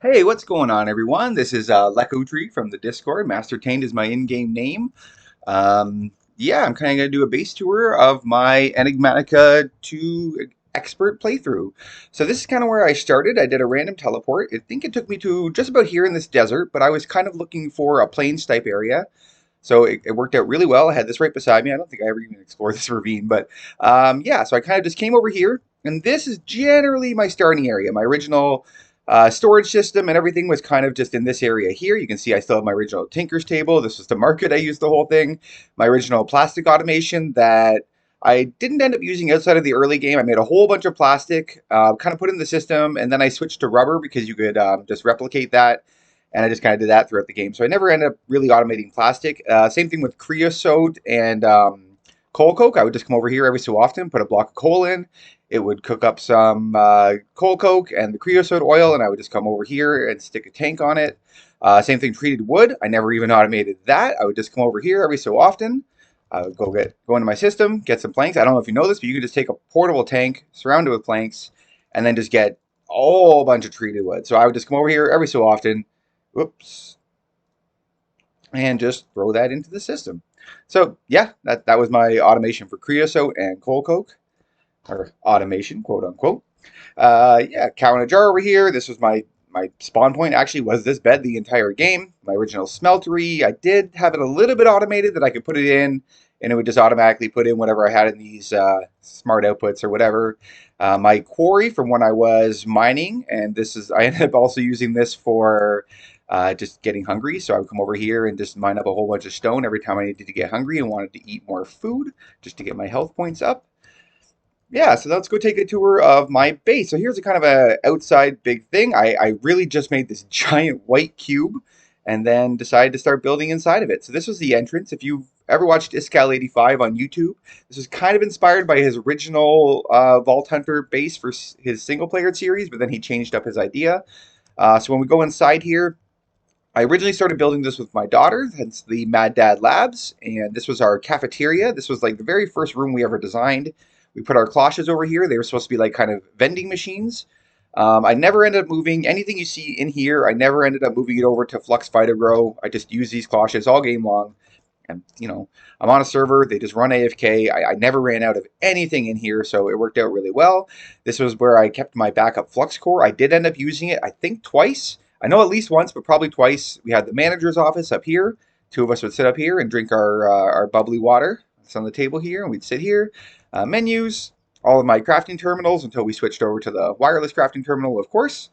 Hey, what's going on, everyone? This is Tree from the Discord. Master Taint is my in-game name. Yeah, I'm kind of going to do a base tour of my Enigmatica 2 expert playthrough. So this is kind of where I started. I did a random teleport. I think it took me to just about here in this desert, but I was kind of looking for a plains type area. So it worked out really well. I had this right beside me. I don't think I ever even explored this ravine, but yeah, so I kind of just came over here, and this is generally my starting area. My original storage system and everything was kind of just in this area here. You can see I still have my original Tinker's table. This was the market I used the whole thing. My original plastic automation that I didn't end up using outside of the early game. I made a whole bunch of plastic, kind of put in the system, and then I switched to rubber because you could just replicate that. And I just kind of did that throughout the game. So I never ended up really automating plastic. Same thing with creosote and coal coke. I would just come over here every so often, put a block of coal in. It would cook up some coal coke and the creosote oil, and I would just come over here and stick a tank on it. Same thing, treated wood. I never even automated that. I would just come over here every so often. I would go into my system, get some planks. I don't know if you know this, but you can just take a portable tank, surround it with planks, and then just get a whole bunch of treated wood. So I would just come over here every so often, whoops, and just throw that into the system. So yeah, that was my automation for creosote and coal coke, or automation, quote unquote. Yeah, cow in a jar over here. This was my spawn point. Actually, was this bed the entire game. My original smeltery. I did have it a little bit automated that I could put it in, and it would just automatically put in whatever I had in these smart outputs or whatever. My quarry from when I was mining, and this is I ended up also using this for just getting hungry. So I would come over here and just mine up a whole bunch of stone every time I needed to get hungry and wanted to eat more food, just to get my health points up. Yeah, so let's go take a tour of my base. So here's a kind of a outside big thing. I really just made this giant white cube and then decided to start building inside of it. So this was the entrance. If you've ever watched Iscal85 on YouTube, this was kind of inspired by his original Vault Hunter base for his single player series, but then he changed up his idea. So when we go inside here, I originally started building this with my daughter, hence the Mad Dad Labs, and this was our cafeteria. This was like the very first room we ever designed. We put our cloches over here. They were supposed to be like kind of vending machines. I never ended up moving anything you see in here. I never ended up moving it over to Flux Grow. I just use these cloches all game long. And, I'm on a server. They just run AFK. I never ran out of anything in here, so it worked out really well. This was where I kept my backup flux core. I did end up using it, I think, twice. I know at least once, but probably twice. We had the manager's office up here. Two of us would sit up here and drink our bubbly water. It's on the table here, and we'd sit here. Menus, all of my crafting terminals until we switched over to the wireless crafting terminal, of course.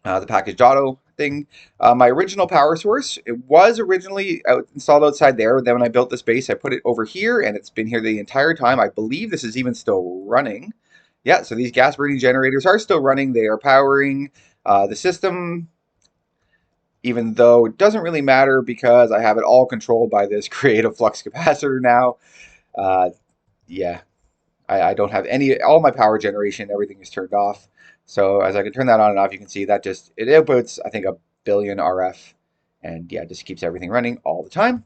The packaged auto thing. My original power source, it was originally installed outside there. Then when I built this base, I put it over here, and it's been here the entire time. I believe this is even still running. Yeah, so these gas burning generators are still running. They are powering the system, even though it doesn't really matter because I have it all controlled by this creative flux capacitor now. Uh, yeah, I don't have all my power generation, everything is turned off. So as I can turn that on and off, you can see that it outputs, I think, 1 billion RF. And yeah, it just keeps everything running all the time.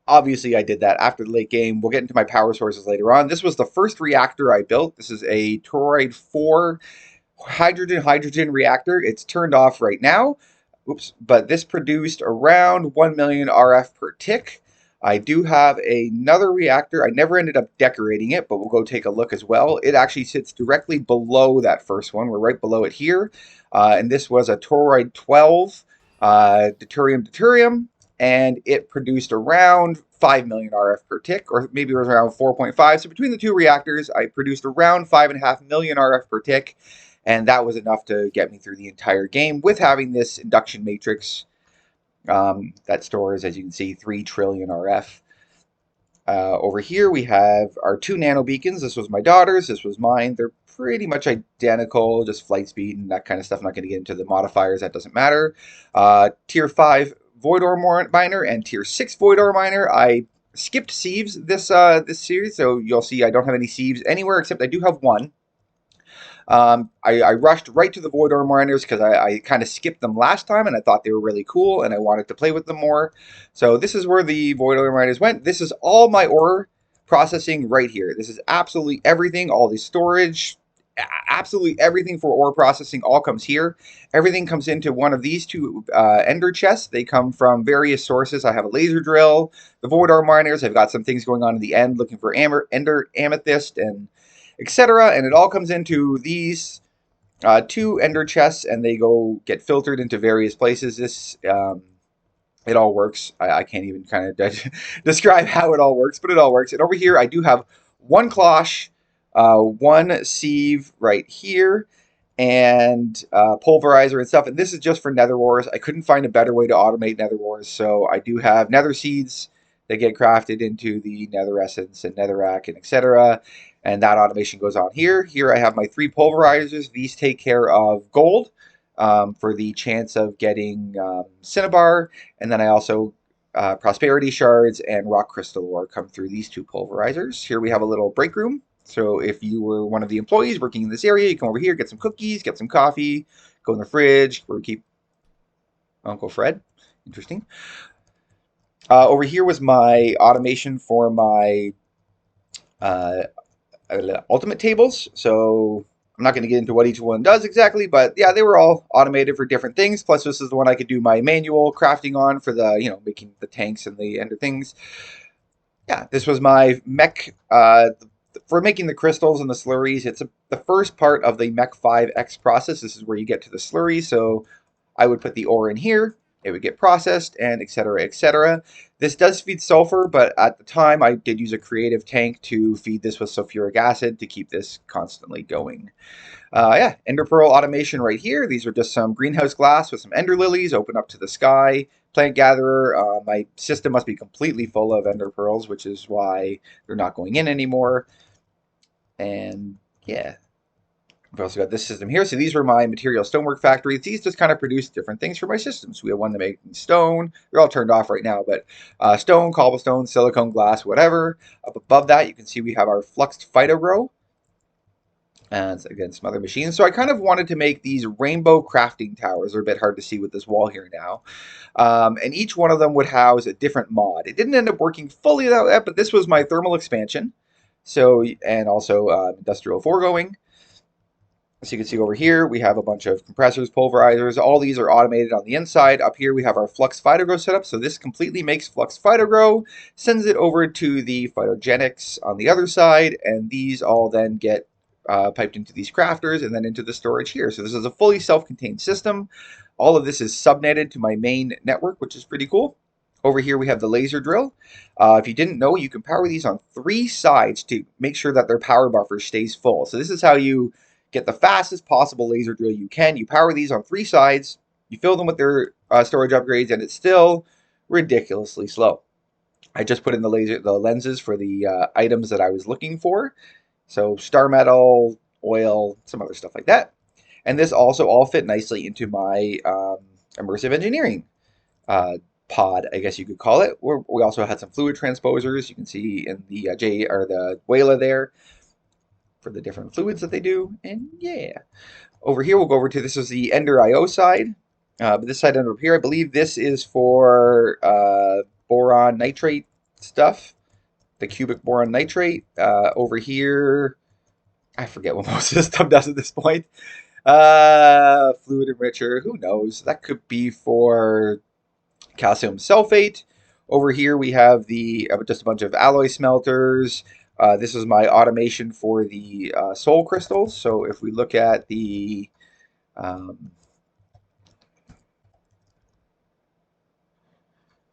Obviously, I did that after the late game. We'll get into my power sources later on. This was the first reactor I built. This is a Toroid 4 hydrogen reactor. It's turned off right now. Oops, but this produced around 1 million RF per tick. I do have another reactor. I never ended up decorating it, but we'll go take a look as well. It actually sits directly below that first one. We're right below it here. And this was a Toroid 12 deuterium, and it produced around 5 million RF per tick, or maybe it was around 4.5. So between the two reactors, I produced around 5.5 million RF per tick, and that was enough to get me through the entire game with having this induction matrix that stores, as you can see, 3 trillion RF. Over here we have our 2 nano beacons. This was my daughter's, this was mine. They're pretty much identical, just flight speed and that kind of stuff. I'm not going to get into the modifiers, that doesn't matter. Tier 5 void ore miner and tier 6 void ore miner. I skipped sieves this series, so you'll see I don't have any sieves anywhere except I do have one. I rushed right to the Void Ore Miners because I kind of skipped them last time and I thought they were really cool and I wanted to play with them more. So this is where the Void Ore Miners went. This is all my ore processing right here. This is absolutely everything, all the storage, absolutely everything for ore processing all comes here. Everything comes into one of these two ender chests. They come from various sources. I have a laser drill, the void ore miners. I've got some things going on in the end looking for ender amethyst and etc. And it all comes into these two ender chests, and they go get filtered into various places. This it all works. I can't even kind of describe how it all works, but it all works. And over here, I do have one cloche, one sieve right here, and pulverizer and stuff. And this is just for nether ores. I couldn't find a better way to automate nether ores, so I do have nether seeds that get crafted into the nether essence and netherrack and etc. And that automation goes on here. Here I have my three pulverizers. These take care of gold for the chance of getting cinnabar, and then I also prosperity shards and rock crystal ore come through these two pulverizers. Here we have a little break room. So if you were one of the employees working in this area, you come over here, get some cookies, get some coffee, go in the fridge where we keep Uncle Fred. Interesting. Over here was my automation for my uh, ultimate tables. So I'm not going to get into what each one does exactly, but yeah, they were all automated for different things. Plus, this is the one I could do my manual crafting on for the, making the tanks and the ender things. Yeah, this was my mech for making the crystals and the slurries. It's the first part of the Mech 5X process. This is where you get to the slurry. So I would put the ore in here. It would get processed and etc. etc. This does feed sulfur, but at the time I did use a creative tank to feed this with sulfuric acid to keep this constantly going. Yeah, ender pearl automation right here. These are just some greenhouse glass with some ender lilies open up to the sky. Plant gatherer. My system must be completely full of ender pearls, which is why they're not going in anymore. And yeah, I've also got this system here. So these were my material stonework factories. These just kind of produce different things for my systems. We have one to make stone. They're all turned off right now, but stone, cobblestone, silicone, glass, whatever. Up above that, you can see we have our fluxed phytogrow. And again, some other machines. So I kind of wanted to make these rainbow crafting towers. They're a bit hard to see with this wall here now. And each one of them would house a different mod. It didn't end up working fully that way, but this was my thermal expansion. So, and also industrial foregoing. So you can see over here, we have a bunch of compressors, pulverizers. All these are automated on the inside. Up here, we have our flux phytogrow setup. So this completely makes flux phytogrow, sends it over to the phytogenics on the other side, and these all then get piped into these crafters and then into the storage here. So this is a fully self-contained system. All of this is subnetted to my main network, which is pretty cool. Over here we have the laser drill. If you didn't know, you can power these on 3 sides to make sure that their power buffer stays full. So this is how you get the fastest possible laser drill you can. You power these on 3 sides, you fill them with their storage upgrades, and it's still ridiculously slow. I just put in the lenses for the items that I was looking for. So star metal, oil, some other stuff like that. And this also all fit nicely into my immersive engineering pod, I guess you could call it. We also had some fluid transposers. You can see in the the Wayla there for the different fluids that they do. And yeah, over here we'll go over to, this is the Ender IO side. But this side over here, I believe this is for boron nitrate stuff. The cubic boron nitrate. Over here, I forget what most of this stuff does at this point. Fluid enricher, who knows? That could be for calcium sulfate. Over here we have the just a bunch of alloy smelters. This is my automation for the soul crystals. So if we look at the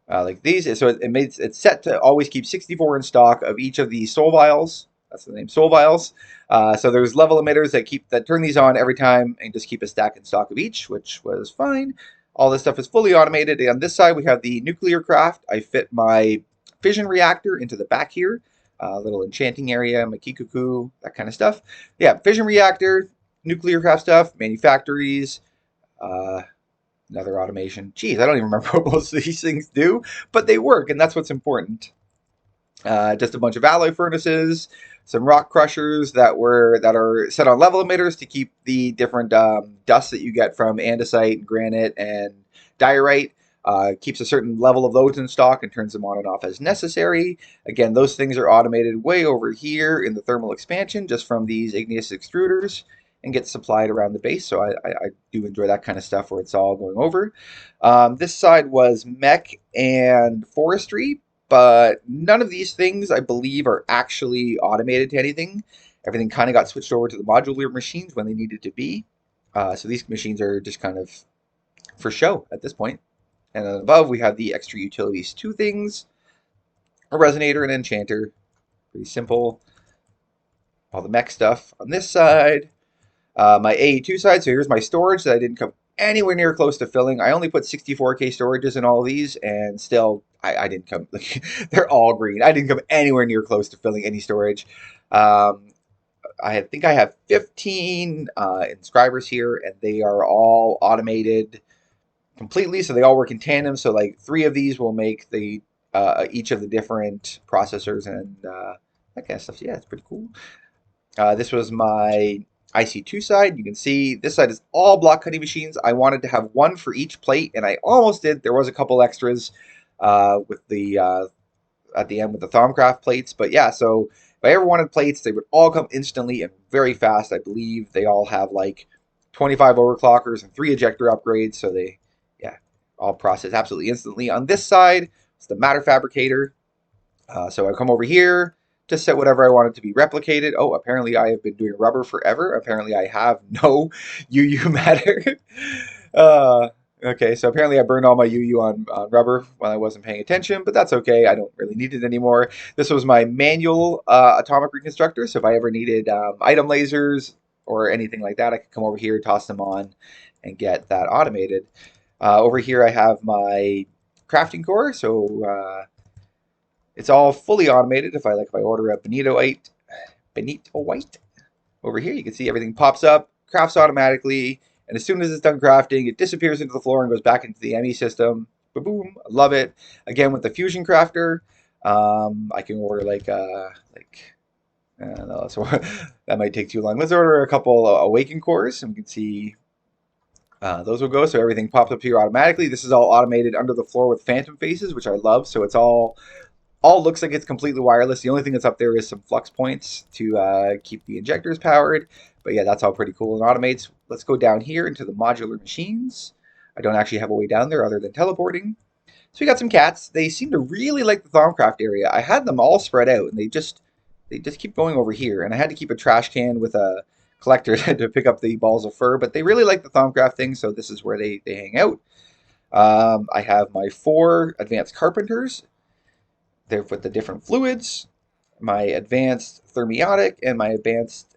like these, so it's set to always keep 64 in stock of each of the soul vials. That's the name, soul vials. So there's level emitters that turn these on every time and just keep a stack in stock of each, which was fine. All this stuff is fully automated. And on this side, we have the nuclear craft. I fit my fission reactor into the back here. Little enchanting area, my kikuku, that kind of stuff. Yeah, fission reactor, nuclear craft stuff, manufactories, another automation. Geez, I don't even remember what most of these things do, but they work, and that's what's important. Just a bunch of alloy furnaces, some rock crushers that are set on level emitters to keep the different dust that you get from andesite, granite, and diorite keeps a certain level of those in stock and turns them on and off as necessary. Again, those things are automated way over here in the thermal expansion just from these igneous extruders and get supplied around the base. So I do enjoy that kind of stuff where it's all going over. This side was mech and forestry, but none of these things I believe are actually automated to anything. Everything kind of got switched over to the modular machines when they needed to be. So these machines are just kind of for show at this point. And then above we have the extra utilities, two things, a resonator and an enchanter. Pretty simple. All the mech stuff on this side. My AE2 side, so here's my storage that I didn't come anywhere near close to filling. I only put 64K storages in all of these, and still, I didn't come, like, they're all green. I didn't come anywhere near close to filling any storage. I think I have 15 inscribers here, and they are all automated completely, so they all work in tandem. So like 3 of these will make the each of the different processors and that kind of stuff. So yeah, it's pretty cool. This was my IC2 side. You can see this side is all block cutting machines. I wanted to have one for each plate, and I almost did. There was a couple extras with the at the end with the Thaumcraft plates, but yeah. So if I ever wanted plates, they would all come instantly and very fast. I believe they all have like 25 overclockers and 3 ejector upgrades, so they all process absolutely instantly. On this side, it's the matter fabricator. So I come over here to set whatever I want it to be replicated. Oh, apparently I have been doing rubber forever. Apparently I have no UU matter. Okay, so apparently I burned all my UU on rubber when I wasn't paying attention, but that's okay. I don't really need it anymore. This was my manual atomic reconstructor, so if I ever needed item lasers or anything like that, I could come over here, toss them on, and get that automated. Over here I have my crafting core, so it's all fully automated. If I order a bonito white, over here you can see everything pops up, crafts automatically, and as soon as it's done crafting, it disappears into the floor and goes back into the ME system. Boom! I love it. Again with the fusion crafter, I can order no, so that might take too long. Let's order a couple awaken cores, and we can see. Those will go, so everything pops up here automatically. This is all automated under the floor with phantom faces, which I love. So it's all looks like it's completely wireless. The only thing that's up there is some flux points to keep the injectors powered. But yeah, that's all pretty cool and automates. Let's go down here into the modular machines. I don't actually have a way down there other than teleporting. So we got some cats. They seem to really like the Thaumcraft area. I had them all spread out, and they just keep going over here. And I had to keep a trash can with a collector to pick up the balls of fur, but they really like the Thaumcraft thing, so this is where they hang out. I have my 4 advanced carpenters. They're with the different fluids, my advanced thermiotic, and my advanced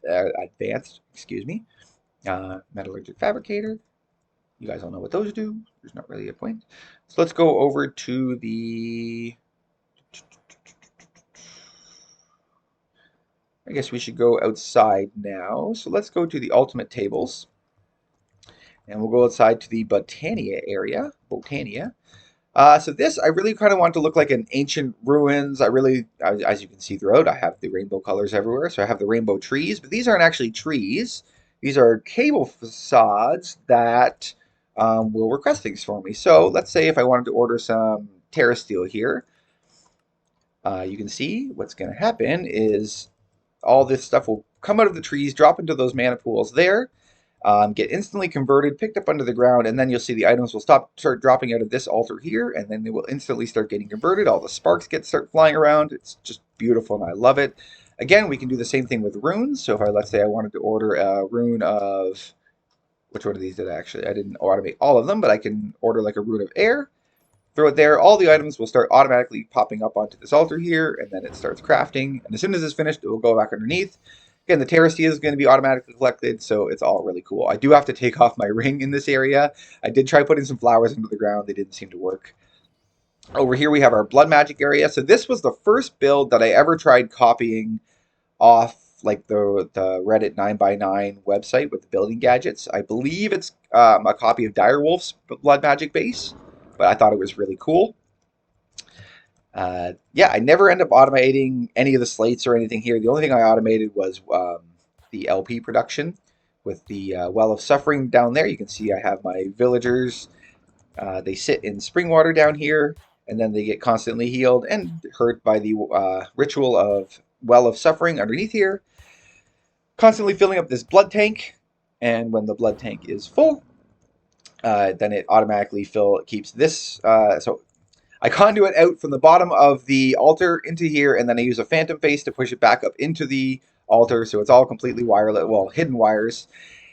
metallurgic fabricator. You guys all know what those do. There's not really a point. So let's go over to the... I guess we should go outside now. So let's go to the ultimate tables. And we'll go outside to the Botania area. So this, I really kind of want to look like an ancient ruins. As you can see throughout, I have the rainbow colors everywhere. So I have the rainbow trees, but these aren't actually trees. These are cable facades that will request things for me. So let's say if I wanted to order some terra steel here, you can see what's going to happen is all this stuff will come out of the trees, drop into those mana pools there, get instantly converted, picked up under the ground, and then you'll see the items will start dropping out of this altar here, and then they will instantly start getting converted. All the sparks start flying around. It's just beautiful, and I love it. Again, we can do the same thing with runes. So if let's say I wanted to order a rune of, which one of these did I actually? I didn't automate all of them, but I can order like a rune of air. Throw it there, all the items will start automatically popping up onto this altar here, and then it starts crafting. And as soon as it's finished, it will go back underneath. Again, the terra steel is going to be automatically collected, so it's all really cool. I do have to take off my ring in this area. I did try putting some flowers into the ground. They didn't seem to work. Over here we have our blood magic area. So this was the first build that I ever tried copying off like the Reddit 9x9 website with the building gadgets. I believe it's a copy of Direwolf's blood magic base, but I thought it was really cool. Yeah, I never end up automating any of the slates or anything here. The only thing I automated was the LP production with the Well of Suffering down there. You can see I have my villagers They sit in spring water down here, and then they get constantly healed and hurt by the ritual of well of suffering underneath here, constantly filling up this blood tank. And when the blood tank is full, then it automatically keeps this. So I conduit out from the bottom of the altar into here, and then I use a phantom face to push it back up into the altar, so it's all completely wireless, well, hidden wires.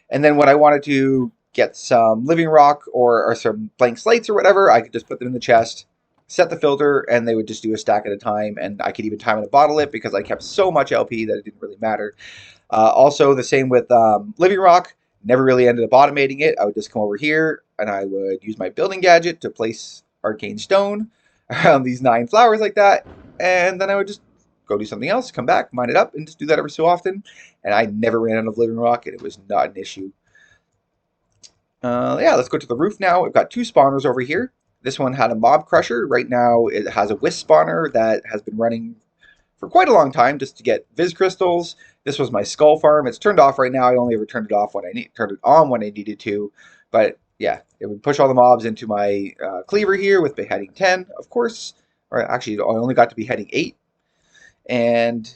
And then when I wanted to get some living rock or some blank slates or whatever, I could just put them in the chest, set the filter, and they would just do a stack at a time. And I could even time and bottle it because I kept so much LP that it didn't really matter. Also, the same with living rock. Never really ended up automating it. I would just come over here and I would use my building gadget to place arcane stone around these 9 flowers like that. And then I would just go do something else, come back, mine it up, and just do that every so often. And I never ran out of living rock, and it was not an issue. Yeah, let's go to the roof now. We've got 2 spawners over here. This one had a mob crusher. Right now it has a wisp spawner that has been running for quite a long time just to get Viz crystals. This was my skull farm. It's turned off right now. I only ever turned it off when turned it on when I needed to. But yeah, it would push all the mobs into my cleaver here with beheading 10, of course. Or actually, I only got to beheading 8. And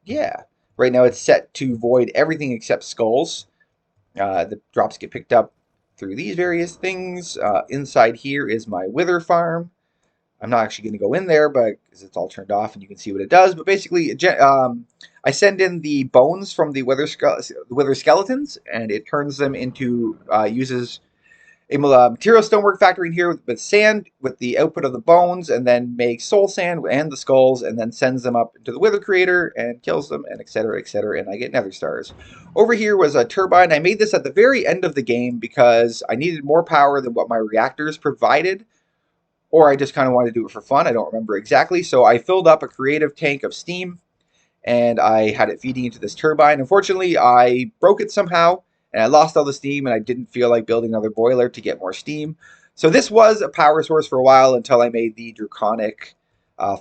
yeah, right now it's set to void everything except skulls. The drops get picked up through these various things. Inside here is my wither farm. I'm not actually going to go in there, but because it's all turned off and you can see what it does. But basically, I send in the bones from the wither skeletons, and it turns them into uses a material stonework factory in here with sand with the output of the bones, and then makes soul sand and the skulls, and then sends them up into the wither creator and kills them, and etc. etc. And I get nether stars. Over here was a turbine. I made this at the very end of the game because I needed more power than what my reactors provided, or I just kind of wanted to do it for fun. I don't remember exactly. So I filled up a creative tank of steam, and I had it feeding into this turbine. Unfortunately, I broke it somehow, and I lost all the steam, and I didn't feel like building another boiler to get more steam. So this was a power source for a while until I made the draconic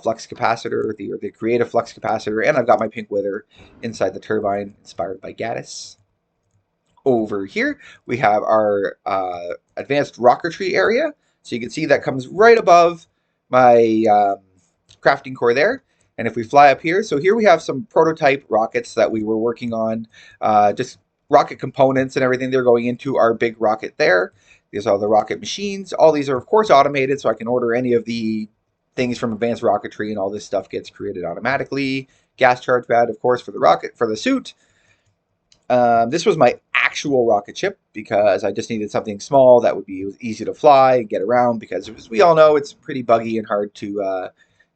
flux capacitor, the creative flux capacitor, and I've got my pink wither inside the turbine, inspired by Gaddis. Over here, we have our advanced rocketry area. So you can see that comes right above my crafting core there. And if we fly up here, so here we have some prototype rockets that we were working on, just rocket components and everything they're going into our big rocket there. These are the rocket machines. All these are, of course, automated, so I can order any of the things from advanced rocketry, and all this stuff gets created automatically. Gas charge pad, of course, for the rocket, for the suit. This was my actual rocket ship because I just needed something small that would be easy to fly and get around, because as we all know, it's pretty buggy and hard to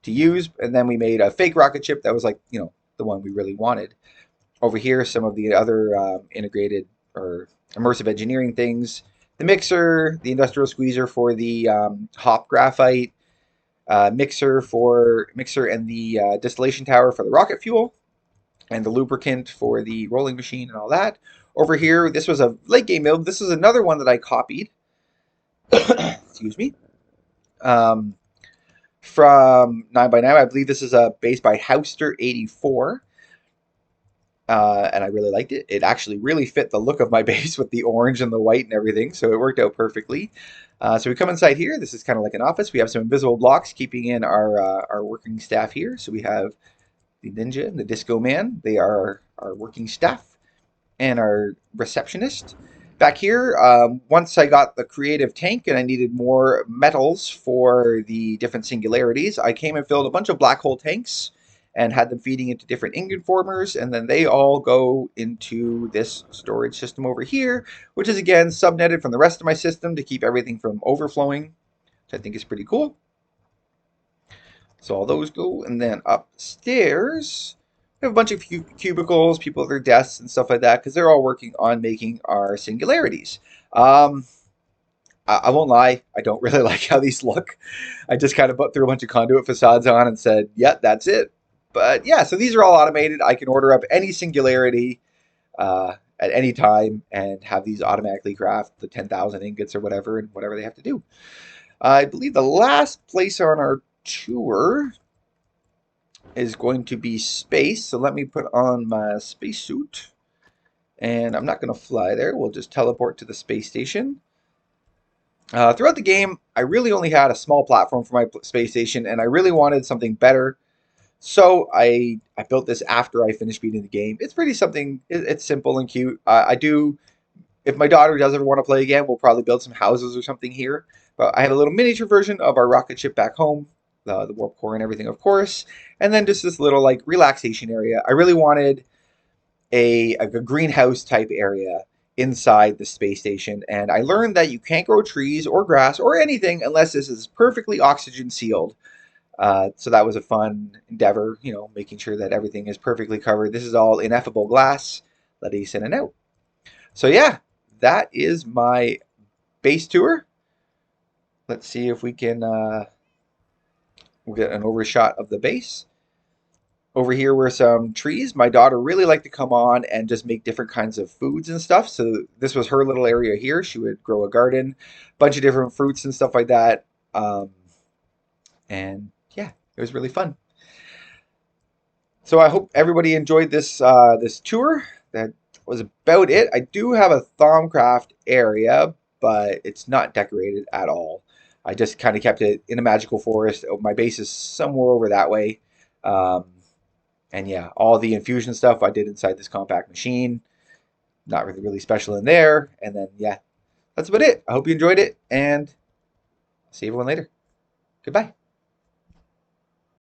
use. And then we made a fake rocket ship that was like, you know, the one we really wanted. Over here, some of the other integrated or immersive engineering things. The mixer, the industrial squeezer for the hop graphite, mixer and the distillation tower for the rocket fuel, and the lubricant for the rolling machine and all that. Over here, this was a late game build. This is another one that I copied. Excuse me. From 9x9. I believe this is a base by Houster84. And I really liked it. It actually really fit the look of my base with the orange and the white and everything, so it worked out perfectly. So we come inside here. This is kind of like an office. We have some invisible blocks keeping in our working staff here. So we have the ninja and the disco man. They are our working staff and our receptionist. Back here, once I got the creative tank and I needed more metals for the different singularities, I came and filled a bunch of black hole tanks and had them feeding into different ingot formers, and then they all go into this storage system over here, which is again subnetted from the rest of my system to keep everything from overflowing, which I think is pretty cool. So all those go, and then upstairs we have a bunch of cubicles, people at their desks and stuff like that, because they're all working on making our singularities. I won't lie, I don't really like how these look. I just kind of threw a bunch of conduit facades on and said, yeah, that's it. But yeah, so these are all automated. I can order up any singularity at any time and have these automatically craft the 10,000 ingots or whatever, and whatever they have to do. I believe the last place on our tour is going to be space. So let me put on my spacesuit. And I'm not going to fly there. We'll just teleport to the space station. Throughout the game, I really only had a small platform for my space station, and I really wanted something better. So I built this after I finished beating the game. It's pretty something. It's simple and cute. I do. If my daughter does ever want to play again, we'll probably build some houses or something here. But I have a little miniature version of our rocket ship back home, the warp core and everything, of course, and then just this little like relaxation area. I really wanted a greenhouse type area inside the space station, and I learned that you can't grow trees or grass or anything unless this is perfectly oxygen sealed. So that was a fun endeavor, you know, making sure that everything is perfectly covered. This is all ineffable glass, letting you send it out. So yeah, that is my base tour. Let's see if we can we'll get an overshot of the base. Over here were some trees. My daughter really liked to come on and just make different kinds of foods and stuff. So this was her little area here. She would grow a garden, bunch of different fruits and stuff like that. Um, and yeah, it was really fun. So I hope everybody enjoyed this tour. That was about it. I do have a Thaumcraft area, but it's not decorated at all. I just kind of kept it in a magical forest. Oh, my base is somewhere over that way. Um, and yeah, all the infusion stuff I did inside this compact machine. Not really special in there. And then yeah, that's about it. I hope you enjoyed it, and see everyone later. Goodbye.